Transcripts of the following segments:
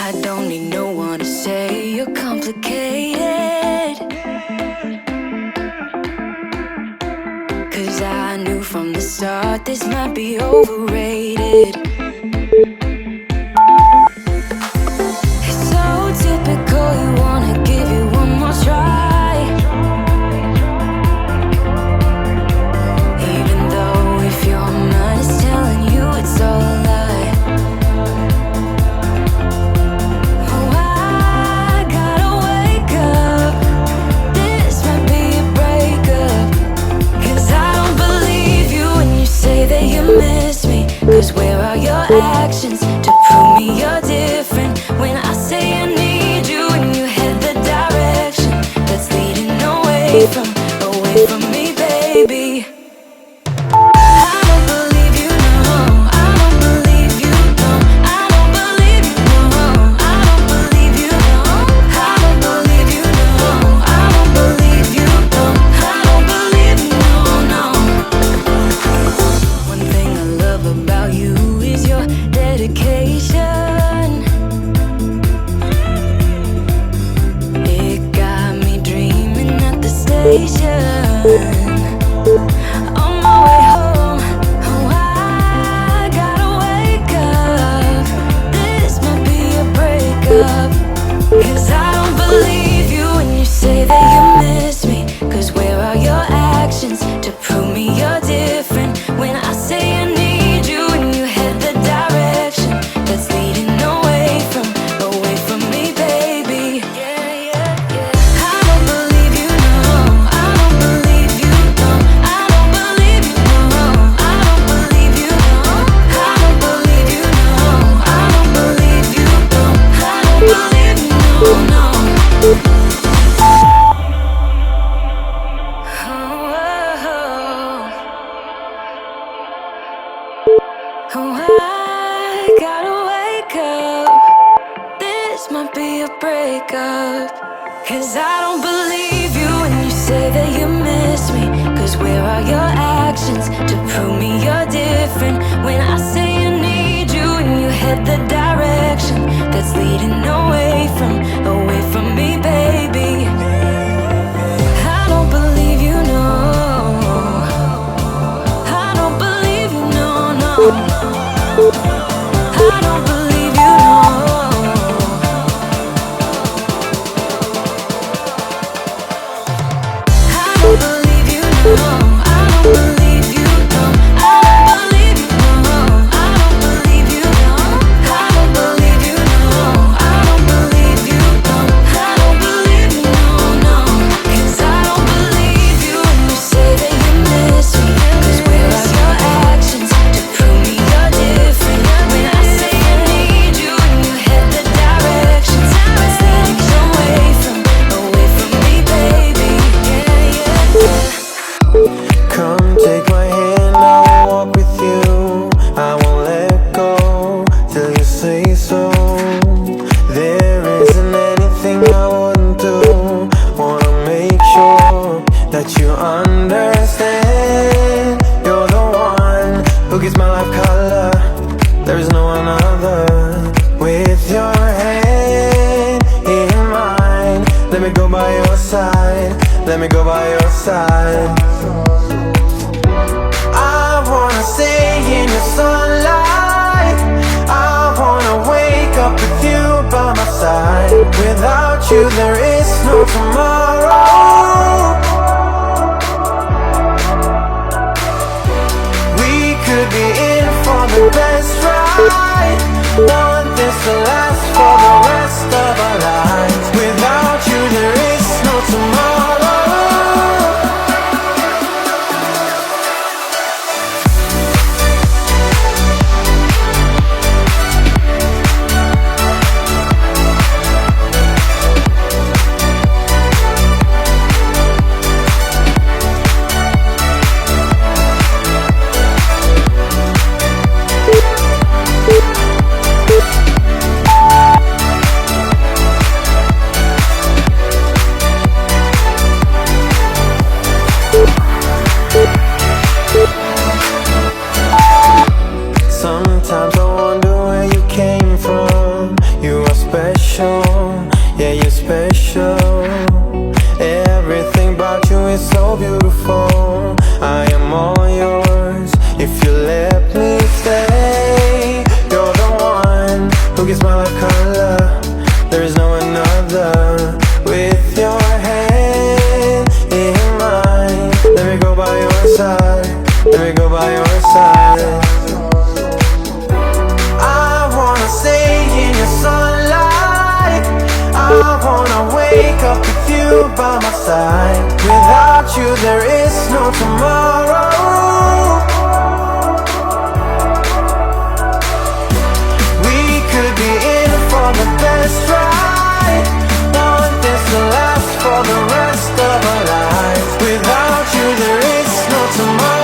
I don't need no one to say you're complicated, 'cause I knew from the start this might be overrated. It's so typical, you wanna give you one more try, even though if your mind is telling you it's all a lie. Oh, I gotta wake up, this might be a breakup, 'cause I don't believe you when you say that you miss me. 'Cause where are your actions to prove me you're different? When I say I need you and you head the direction that's leading away from me, baby. I don't believe you, no. I don't believe you, no. I don't believe you, no. I don't believe you, no. I don't believe you, no. I don't believe you, no. I don't believe you, no. One thing I love about you is your dedication. It got me dreaming at the station. On my way home, oh, I gotta wake up, this might be a breakup, 'cause I don't believe you when you say that you miss me. 'Cause where are your actions to prove me you're different? When I say I need you and you head the direction that's leading away from me, baby. Yeah, yeah, yeah. I don't believe you, no. I don't believe you, no. I don't believe you, no. I don't believe you, no. I don't believe you, no. I don't believe you, no. I don't believe you, no, no. Oh, I gotta wake up, this might be a breakup, 'cause I don't believe you when you say that you miss me. 'Cause where are your actions to prove me you're different? When I say I need you and you head the direction that's leading away from me, baby. I don't believe you, no. I don't believe you, no, no. I don't believe you, no. I don't believe you, no. I don't believe you, no. I don't believe you, no. I don't believe you, no. I don't believe you, no. I don't believe you, no. I don't believe you, no, no. 'Cause I don't believe you when you say that you miss me. 'Cause where are your actions to prove me you're different? When I say I need you and you head the directions that's leading away from me, baby. Yeah, yeah, yeah. Come take my hand, I will walk with you. I won't let go till you say so. There isn't anything I wouldn't do. Wanna make sure that you understand. You're the one who gives my life color. There is no another. With your hand in mine, let me go by your side. Let me go by your side. I wanna stay in the sunlight. I wanna wake up with you by my side. Without you there is no tomorrow. We could be in for the best ride. Want this to last for the rest of our lives. Without you there is no tomorrow. special, yeah, you're special. Everything about you is so beautiful. I am all yours if you let me stay. You're the one who gives my life color. There is no another. With your hand in mine, let me go by your side. Let me go by your side. I wanna stay in your sunlight. I wanna wake up with you by my side. Without you there is no tomorrow. We could be in for the best ride. Want this to last for the rest of our lives. Without you there is no tomorrow.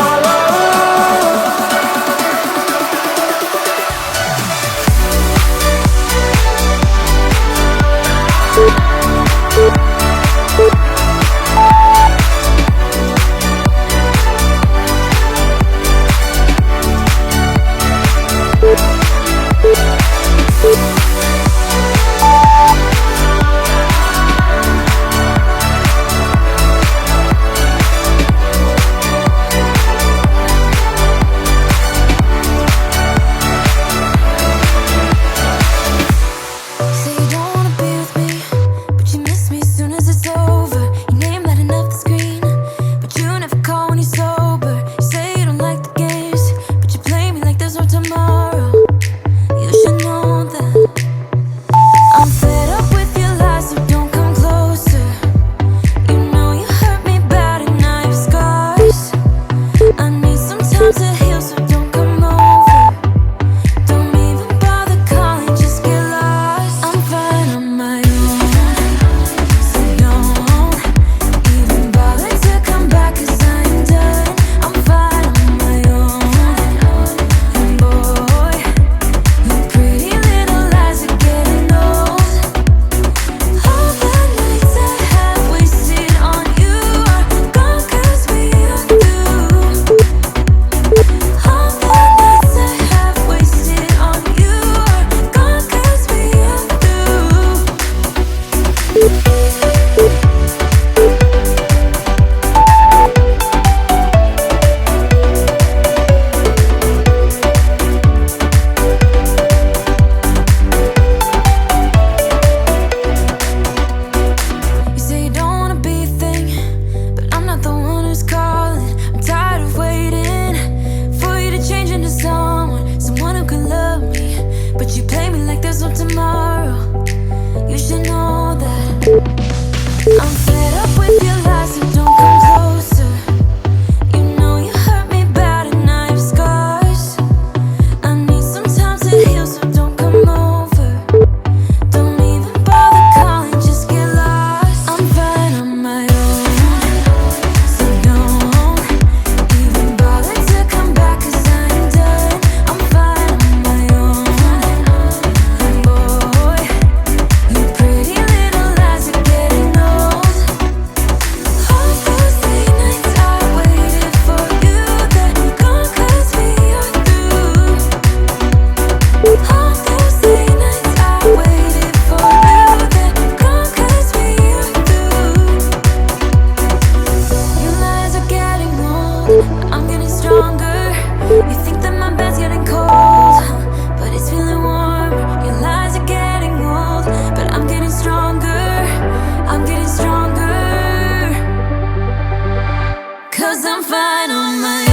I'm getting stronger. You think that my bed's getting cold, but it's feeling warm. Your lies are getting old, but I'm getting stronger. I'm getting stronger. 'Cause I'm fine on my own.